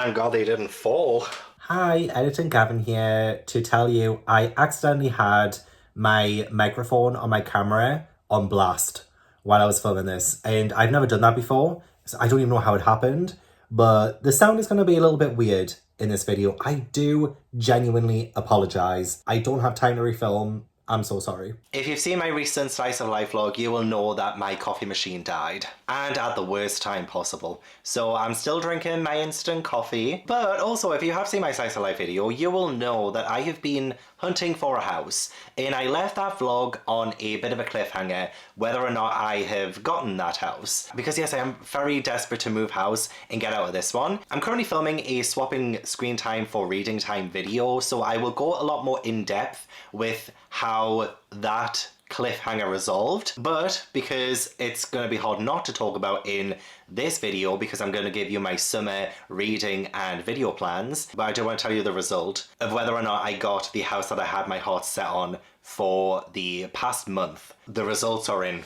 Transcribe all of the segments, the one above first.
Thank God they didn't fall. Hi, Editor Gavin here to tell you I accidentally had my microphone on my camera on blast while I was filming this, and I've never done that before, so I don't even know how it happened, but the sound is going to be a little bit weird in this video. I do genuinely apologise. I don't have time to refilm. I'm so sorry. If you've seen my recent Slice of Life vlog, you will know that my coffee machine died. And at the worst time possible. So I'm still drinking my instant coffee. But also, if you have seen my Slice of Life video, you will know that I have been hunting for a house. And I left that vlog on a bit of a cliffhanger, whether or not I have gotten that house. Because yes, I am very desperate to move house and get out of this one. I'm currently filming a swapping screen time for reading time video, so I will go a lot more in depth with how that cliffhanger resolved, but because it's going to be hard not to talk about in this video because I'm going to give you my summer reading and video plans, but I do want to tell you the result of whether or not I got the house that I had my heart set on for the past month. The results are in.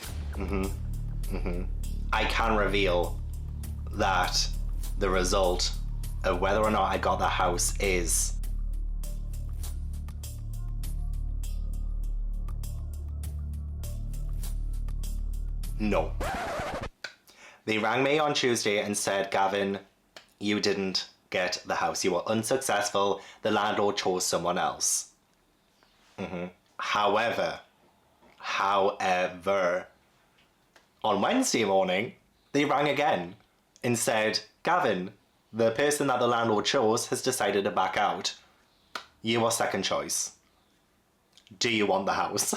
I can reveal that the result of whether or not I got the house is no. They rang me on Tuesday and said, Gavin, you didn't get the house. You were unsuccessful. The landlord chose someone else. However, on Wednesday morning, they rang again and said, Gavin, the person that the landlord chose has decided to back out. You are second choice. Do you want the house?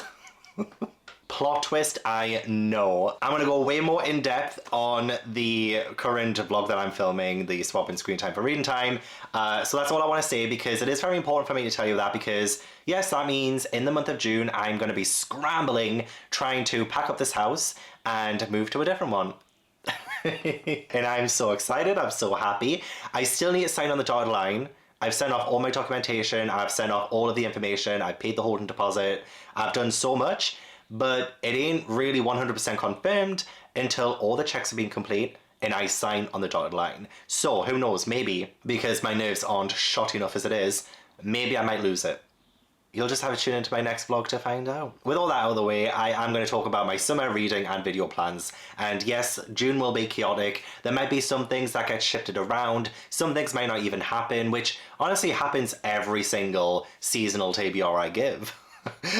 Plot twist, I know. I'm gonna go way more in depth on the current vlog that I'm filming, the swapping screen time for reading time. So that's all I want to say, because it is very important for me to tell you that, because yes, that means in the month of June, I'm gonna be scrambling trying to pack up this house and move to a different one. And I'm so excited, I'm so happy. I still need to sign on the dotted line. I've sent off all my documentation, I've sent off all of the information, I've paid the holding deposit, I've done so much. But it ain't really 100% confirmed until all the checks have been complete and I sign on the dotted line. So who knows, maybe, because my nerves aren't shot enough as it is, maybe I might lose it. You'll just have to tune into my next vlog to find out. With all that out of the way, I am going to talk about my summer reading and video plans. And yes, June will be chaotic. There might be some things that get shifted around. Some things might not even happen, which honestly happens every single seasonal TBR I give.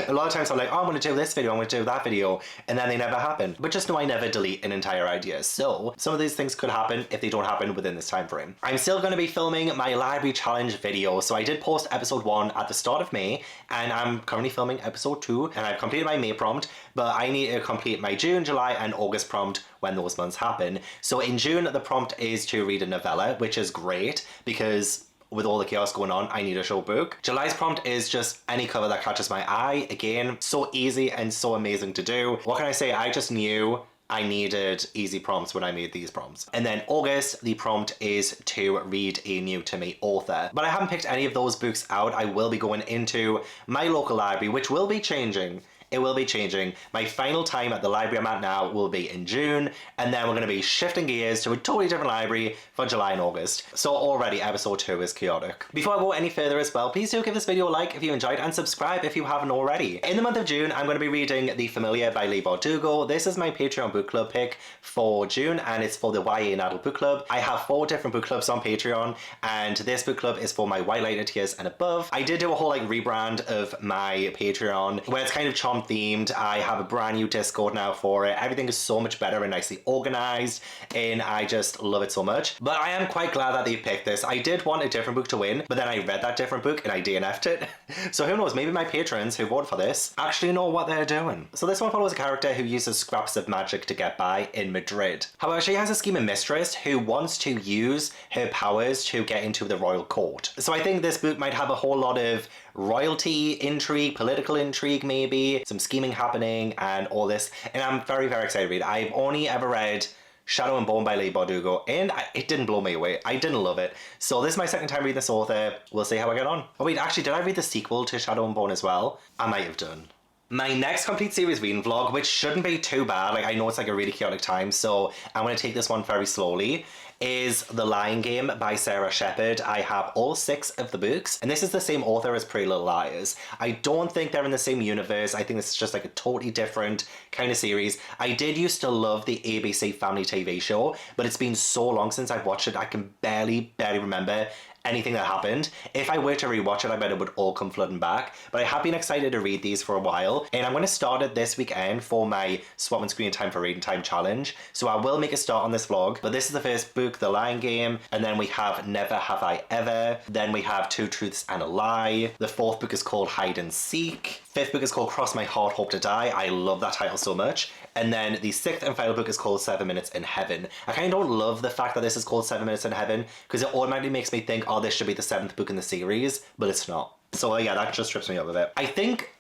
A lot of times I'm like, oh, I'm going to do this video, I'm going to do that video, and then they never happen. But just know I never delete an entire idea. So some of these things could happen if they don't happen within this time frame. I'm still going to be filming my library challenge video. So I did post episode 1 at the start of May, and I'm currently filming episode 2, and I've completed my May prompt, but I need to complete my June, July, and August prompt when those months happen. So in June, the prompt is to read a novella, which is great because with all the chaos going on, I need a short book. July's prompt is just any cover that catches my eye. Again, so easy and so amazing to do. What can I say? I just knew I needed easy prompts when I made these prompts. And then August, the prompt is to read a new to me author. But I haven't picked any of those books out. I will be going into my local library, which will be changing. It will be changing. My final time at the library I'm at now will be in June, and then we're going to be shifting gears to a totally different library for July and August. So already episode 2 is chaotic. Before I go any further as well, please do give this video a like if you enjoyed and subscribe if you haven't already. In the month of June, I'm going to be reading The Familiar by Leigh Bardugo. This is my Patreon book club pick for June, and it's for the YA and Adult Book Club. I have 4 different book clubs on Patreon, and this book club is for my white lighter tiers and above. I did do a whole rebrand of my Patreon where it's kind of charm themed. I have a brand new Discord now for it. Everything is so much better and nicely organized, and I just love it so much. But I am quite glad that they picked this. I did want a different book to win, but then I read that different book and I DNF'd it. So who knows, maybe my patrons who voted for this actually know what they're doing. So this one follows a character who uses scraps of magic to get by in Madrid. However, she has a scheming mistress who wants to use her powers to get into the royal court. So I think this book might have a whole lot of royalty intrigue, political intrigue maybe, some scheming happening and all this, and I'm very, very excited to read it. I've only ever read Shadow and Bone by Leigh Bardugo, and it didn't blow me away. I didn't love it. So this is my second time reading this author. We'll see how I get on. Oh wait, actually, did I read the sequel to Shadow and Bone as well? I might have done. My next complete series reading vlog, which shouldn't be too bad, like I know it's like a really chaotic time, so I'm going to take this one very slowly, is The Lying Game by Sarah Shepherd. I have all 6 of the books, and this is the same author as Pretty Little Liars. I don't think they're in the same universe. I think this is just like a totally different kind of series. I did used to love the ABC Family TV show, but it's been so long since I've watched it, I can barely remember anything that happened. If I were to rewatch it, I bet it would all come flooding back. But I have been excited to read these for a while, and I'm going to start it this weekend for my Swap and Screen Time for Reading Time challenge. So I will make a start on this vlog, but this is the first book, The Lying Game, and then we have Never Have I Ever. Then we have Two Truths and a Lie. The 4th book is called Hide and Seek. 5th book is called Cross My Heart, Hope to Die. I love that title so much. And then the 6th and final book is called 7 Minutes in Heaven. I kind of don't love the fact that this is called 7 Minutes in Heaven, because it automatically makes me think, oh, this should be the 7th book in the series, but it's not. So yeah, that just trips me up a bit. I think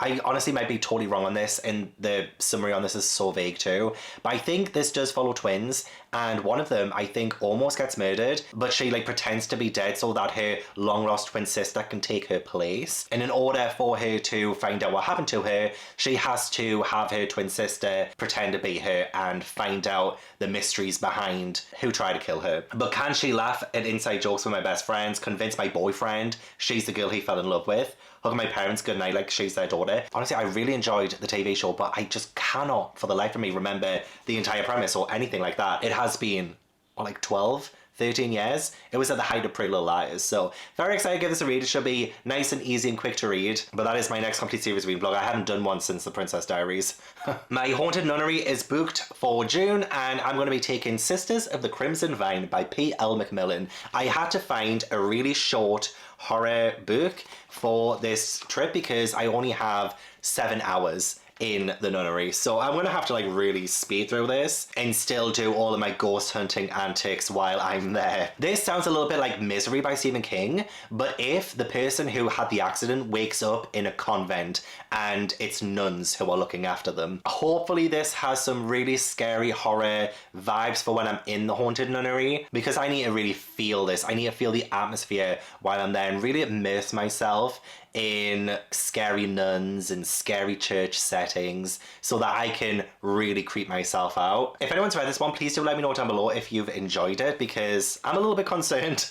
I honestly might be totally wrong on this, and the summary on this is so vague too, but I think this does follow twins, and one of them, I think, almost gets murdered, but she like pretends to be dead so that her long lost twin sister can take her place. And in order for her to find out what happened to her, she has to have her twin sister pretend to be her and find out the mysteries behind who tried to kill her. But can she laugh at inside jokes with my best friends, convince my boyfriend she's the girl he fell in love with, hug my parents goodnight like she's their daughter? Honestly, I really enjoyed the TV show, but I just cannot for the life of me remember the entire premise or anything like that. It has been, what, like 12, 13 years? It was at the height of Pretty Little Liars, so very excited to give this a read. It should be nice and easy and quick to read, but that is my next complete series reading vlog. I haven't done one since The Princess Diaries. My Haunted Nunnery is booked for June, and I'm going to be taking Sisters of the Crimson Vine by P.L. Macmillan. I had to find a really short horror book for this trip because I only have 7 hours in the nunnery, so I'm gonna have to like really speed through this and still do all of my ghost hunting antics while I'm there. This sounds a little bit like Misery by Stephen King, but if the person who had the accident wakes up in a convent and it's nuns who are looking after them. Hopefully this has some really scary horror vibes for when I'm in the haunted nunnery, because I need to really feel this. I need to feel the atmosphere while I'm there and really immerse myself in scary nuns and scary church settings so that I can really creep myself out. If anyone's read this one, please do let me know down below if you've enjoyed it, because I'm a little bit concerned.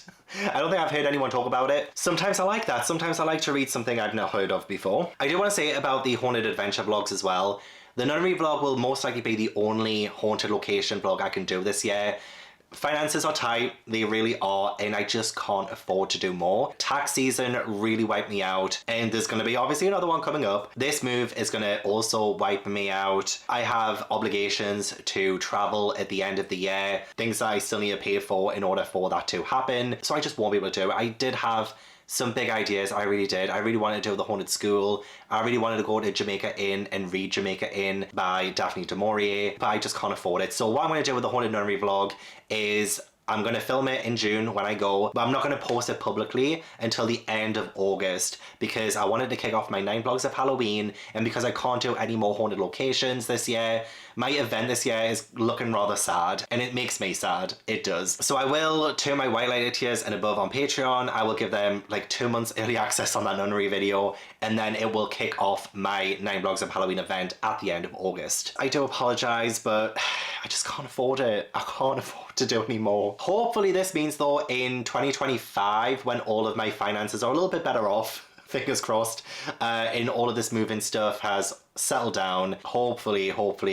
I don't think I've heard anyone talk about it. Sometimes I like that. Sometimes I like to read something I've not heard of before. I do want to say about the Haunted Adventure vlogs as well. The nunnery vlog will most likely be the only haunted location vlog I can do this year. Finances are tight, they really are, and I just can't afford to do more. Tax season really wiped me out, and there's going to be obviously another one coming up. This move is going to also wipe me out. I have obligations to travel at the end of the year, things that I still need to pay for in order for that to happen, so I just won't be able to do it. I did have some big ideas, I really did. I really wanted to do The Haunted School. I really wanted to go to Jamaica Inn and read Jamaica Inn by Daphne du Maurier, but I just can't afford it. So what I'm going to do with the Haunted Nunnery vlog is I'm going to film it in June when I go, but I'm not going to post it publicly until the end of August, because I wanted to kick off my 9 vlogs of Halloween, and because I can't do any more haunted locations this year, my event this year is looking rather sad, and it makes me sad. It does. So I will turn my white lighted tiers and above on Patreon. I will give them like 2 months early access on that nunnery video, and then it will kick off my 9 vlogs of Halloween event at the end of August. I do apologize, but I just can't afford it. I can't afford to do any more. Hopefully this means though in 2025, when all of my finances are a little bit better off, fingers crossed, and all of this moving stuff has settled down, hopefully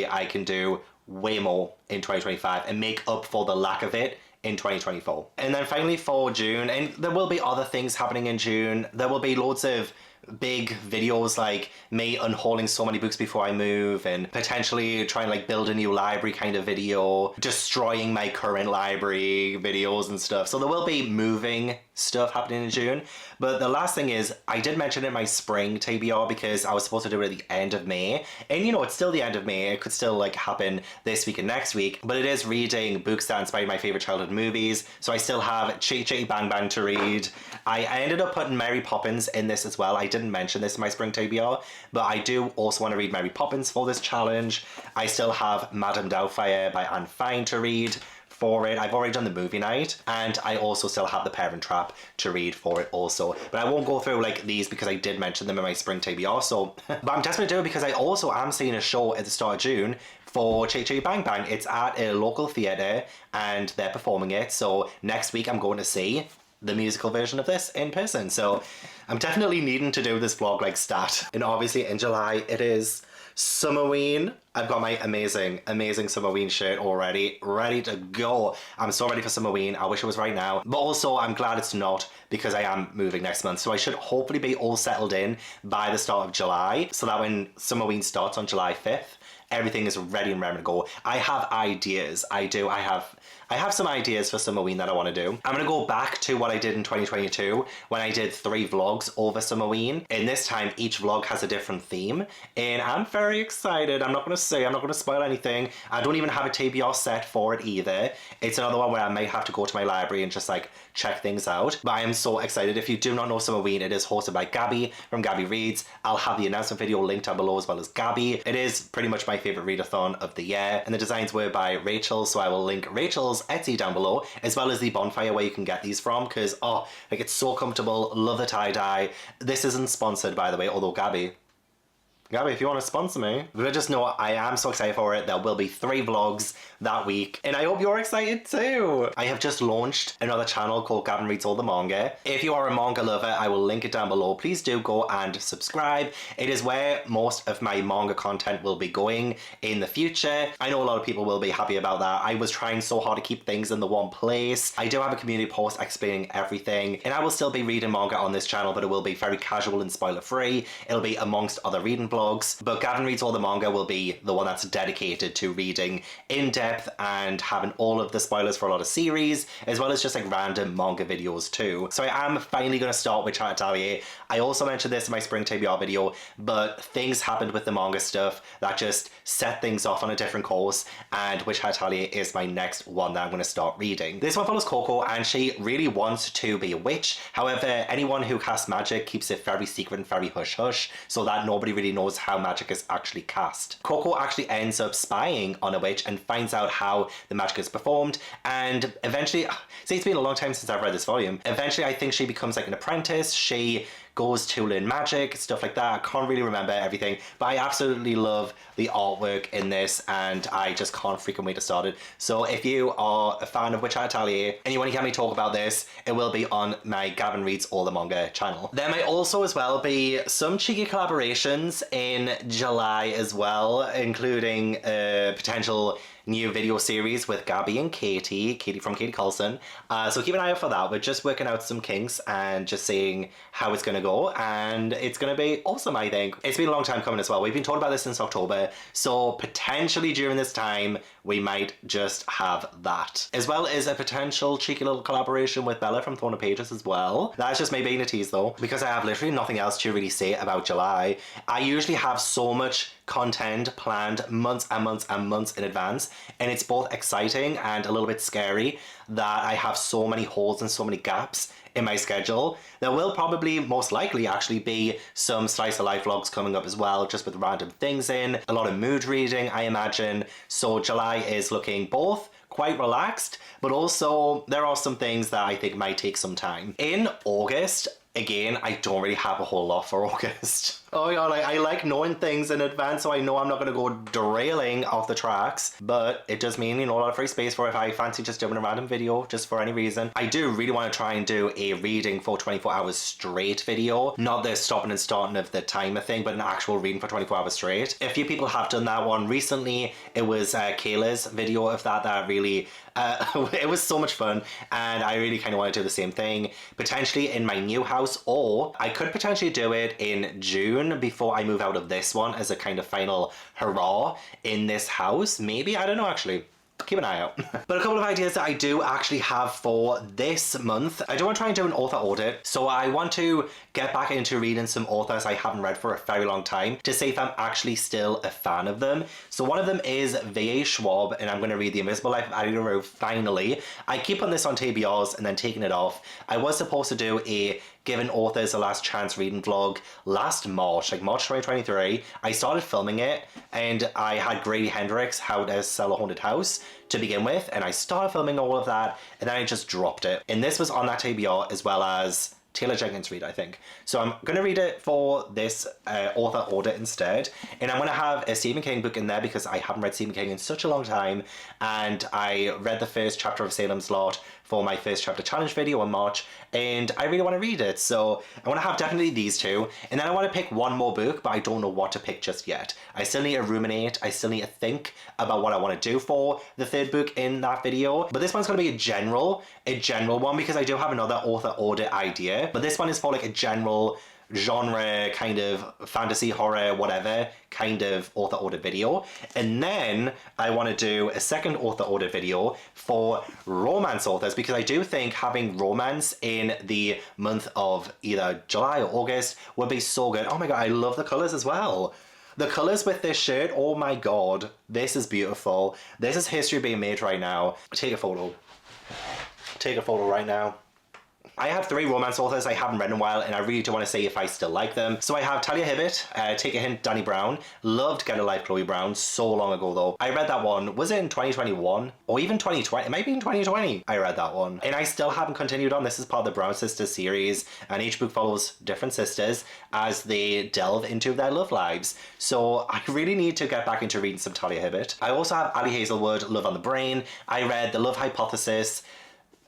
I can do way more in 2025 and make up for the lack of it in 2024. And then finally for June, and there will be other things happening in June, there will be loads of big videos like me unhauling so many books before I move, and potentially trying to like build a new library kind of video, destroying my current library videos and stuff. So there will be moving stuff happening in June. But the last thing is, I did mention in my spring TBR because I was supposed to do it at the end of May, and you know, it's still the end of May, it could still like happen this week and next week, but it is reading books that inspired my favorite childhood movies. So I still have Chitty Chitty Bang Bang to read. I ended up putting Mary Poppins in this as well. I didn't mention this in my spring TBR, but I do also want to read Mary Poppins for this challenge. I still have Madame Doubtfire by Anne Fine to read for it. I've already done the movie night, and I also still have The Parent Trap to read for it also. But I won't go through like these because I did mention them in my spring TBR, so but I'm desperate to do it because I also am seeing a show at the start of June for Chitty Chitty Bang Bang. It's at a local theatre and they're performing it, so next week I'm going to see the musical version of this in person. So I'm definitely needing to do this vlog like stat. And obviously in July it is Summerween. I've got my amazing Summerween shirt already, ready to go. I'm so ready for Summerween. I wish it was right now. But also I'm glad it's not because I am moving next month. So I should hopefully be all settled in by the start of July so that when Summerween starts on July 5th, everything is ready and ready to go. I have ideas. I do. I have some ideas for Summerween that I want to do. I'm going to go back to what I did in 2022 when I did 3 vlogs over Summerween. And this time, each vlog has a different theme. And I'm very excited. I'm not going to spoil anything. I don't even have a TBR set for it either. It's another one where I might have to go to my library and just like check things out. But I am so excited. If you do not know Summerween, it is hosted by Gabby from Gabby Reads. I'll have the announcement video linked down below as well as Gabby. It is pretty much my favorite readathon of the year. And the designs were by Rachel, so I will link Rachel's Etsy down below, as well as the bonfire where you can get these from, because oh, like it's so comfortable. Love the tie-dye. This isn't sponsored, by the way, although Gabby, if you want to sponsor me. But just know I am so excited for it. There will be 3 vlogs that week, and I hope you're excited too. I have just launched another channel called Gavin Reads All the Manga. If you are a manga lover, I will link it down below. Please do go and subscribe. It is where most of my manga content will be going in the future. I know a lot of people will be happy about that. I was trying so hard to keep things in the one place. I do have a community post explaining everything, and I will still be reading manga on this channel, but it will be very casual and spoiler free. It'll be amongst other reading blogs. But Gavin Reads All the Manga will be the one that's dedicated to reading in depth and having all of the spoilers for a lot of series, as well as just like random manga videos too. So I am finally going to start with Chat Atelier. I also mentioned this in my spring TBR video, but things happened with the manga stuff that just set things off on a different course, and Witch Hat Atelier is my next one that I'm going to start reading. This one follows Coco, and she really wants to be a witch. However, anyone who casts magic keeps it very secret and very hush-hush, so that nobody really knows how magic is actually cast. Coco actually ends up spying on a witch and finds out how the magic is performed, and eventually, see, it's been a long time since I've read this volume, eventually I think she becomes like an apprentice. She goes to learn magic, stuff like that. I can't really remember everything, but I absolutely love the artwork in this, and I just can't freaking wait to start it. So if you are a fan of Witch Hat Atelier and you want to hear me talk about this, it will be on my Gavin Reads All the Manga channel. There might also as well be some cheeky collaborations in July as well, including a potential new video series with Gabby and Katie from Katie Carlson. So keep an eye out for that. We're just working out some kinks and just seeing how it's going to go, and it's going to be awesome, I think. It's been a long time coming as well. We've been talking about this since October, so potentially during this time we might just have that, as well as a potential cheeky little collaboration with Bella from Throne of Pages as well. That's just me being a tease though, because I have literally nothing else to really say about July. I usually have so much content planned months and months and months in advance, and it's both exciting and a little bit scary that I have so many holes and so many gaps in my schedule. There will probably most likely actually be some slice of life vlogs coming up as well, just with random things in, a lot of mood reading I imagine. So July is looking both quite relaxed, but also there are some things that I think might take some time. In August, again, I don't really have a whole lot for August. Oh my god, I like knowing things in advance, so I know I'm not going to go derailing off the tracks, but it does mean, you know, a lot of free space for if I fancy just doing a random video just for any reason. I do really want to try and do a reading for 24 hours straight video, not the stopping and starting of the timer thing, but an actual reading for 24 hours straight. A few people have done that one recently. It was Kayla's video of that really it was so much fun, and I really kind of want to do the same thing, potentially in my new house, or I could potentially do it in June before I move out of this one as a kind of final hurrah in this house. Maybe, I don't know actually. Keep an eye out. But a couple of ideas that I do actually have for this month. I do want to try and do an author audit. So I want to get back into reading some authors I haven't read for a very long time to see if I'm actually still a fan of them. So one of them is V.A. Schwab, and I'm going to read The Invisible Life of Abigail finally. I keep on this on TBRs and then taking it off. I was supposed to do a giving authors a last chance reading vlog last March, like March 2023. I started filming it and I had Grady Hendrix, How to Sell a Haunted House, to begin with, and I started filming all of that and then I just dropped it. And this was on that TBR as well as Taylor Jenkins Reid, I think. So I'm going to read it for this author order instead. And I'm going to have a Stephen King book in there because I haven't read Stephen King in such a long time. And I read the first chapter of Salem's Lot for my first chapter challenge video in March. And I really want to read it. So I want to have definitely these two. And then I want to pick one more book, but I don't know what to pick just yet. I still need to ruminate. I still need to think about what I want to do for the third book in that video. But this one's going to be a general one because I do have another author order idea. But this one is for like a general genre kind of fantasy, horror, whatever kind of author order video. And then I want to do a second author order video for romance authors because I do think having romance in the month of either July or August would be so good. Oh my god, I love the colors as well. The colors with this shirt, oh my god, this is beautiful. This is history being made right now. Take a photo. Take a photo right now. I have 3 romance authors I haven't read in a while and I really do want to say if I still like them. So I have Talia Hibbert, Take a Hint, Danny Brown. Loved Get a Life, Chloe Brown, so long ago though. I read that one, was it in 2021? Or even 2020? It might be in 2020 I read that one. And I still haven't continued on. This is part of the Brown Sisters series and each book follows different sisters as they delve into their love lives. So I really need to get back into reading some Talia Hibbert. I also have Ali Hazelwood, Love on the Brain. I read The Love Hypothesis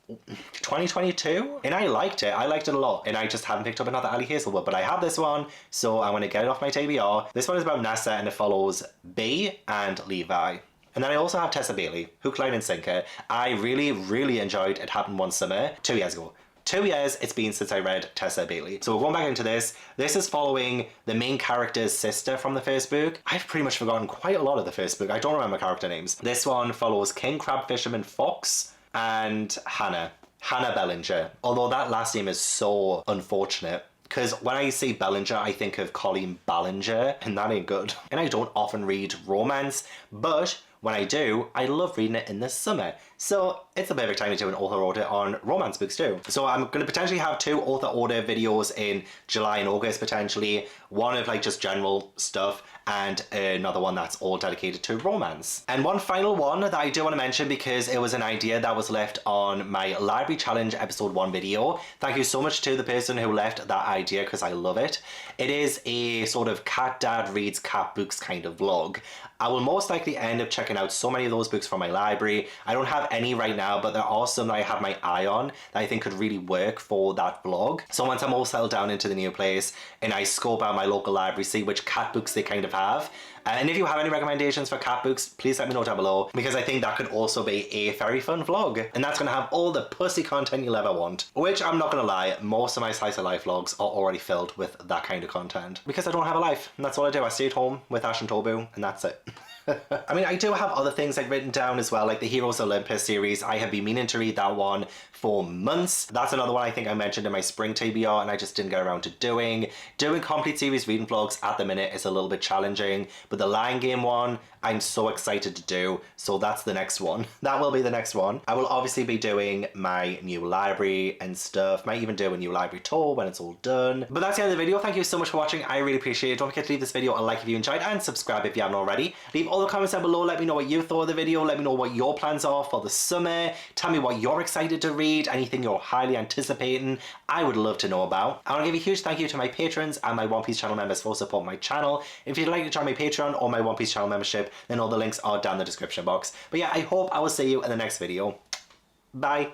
2022 and I liked it a lot and I just haven't picked up another Ali Hazelwood, but I have this one so I want to get it off my TBR. This one is about NASA and it follows B and Levi. And then I also have Tessa Bailey, Hook, Line and Sinker. I really enjoyed It Happened One Summer 2 years ago. 2 years it's been since I read Tessa Bailey. So we're going back into this. This is following the main character's sister from the first book. I've pretty much forgotten quite a lot of the first book. I don't remember character names. This one follows King Crab Fisherman Fox and Hannah Bellinger. Although that last name is so unfortunate because when I say Bellinger I think of Colleen Ballinger and that ain't good. And I don't often read romance, but when I do, I love reading it in the summer. So it's a perfect time to do an author order on romance books too. So I'm going to potentially have 2 author order videos in July and August potentially. One of like just general stuff and another one that's all dedicated to romance. And one final one that I do want to mention because it was an idea that was left on my Library Challenge episode 1 video. Thank you so much to the person who left that idea because I love it. It is a sort of cat dad reads cat books kind of vlog. I will most likely end up checking out so many of those books from my library. I don't have any right now, but there are some that I have my eye on that I think could really work for that vlog. So once I'm all settled down into the new place and I scope out my local library, see which cat books they kind of have. And if you have any recommendations for cat books, please let me know down below because I think that could also be a very fun vlog. And that's going to have all the pussy content you'll ever want. Which, I'm not going to lie, most of my slice of life vlogs are already filled with that kind of content. Because I don't have a life. And that's all I do. I stay at home with Ash and Tobu and that's it. I mean, I do have other things like written down as well, like the Heroes Olympus series. I have been meaning to read that one for months. That's another one I think I mentioned in my spring TBR and I just didn't get around to doing. Doing complete series reading vlogs at the minute is a little bit challenging, but the Lion Game one, I'm so excited to do. So that's the next one. That will be the next one. I will obviously be doing my new library and stuff. Might even do a new library tour when it's all done. But that's the end of the video. Thank you so much for watching. I really appreciate it. Don't forget to leave this video a like if you enjoyed and subscribe if you haven't already. Leave all the comments down below. Let me know what you thought of the video. Let me know what your plans are for the summer. Tell me what you're excited to read. Anything you're highly anticipating. I would love to know about. I want to give a huge thank you to my patrons and my One Piece channel members for supporting my channel. If you'd like to join my Patreon or my One Piece channel membership, then all the links are down in the description box. But yeah, I hope I will see you in the next video. Bye.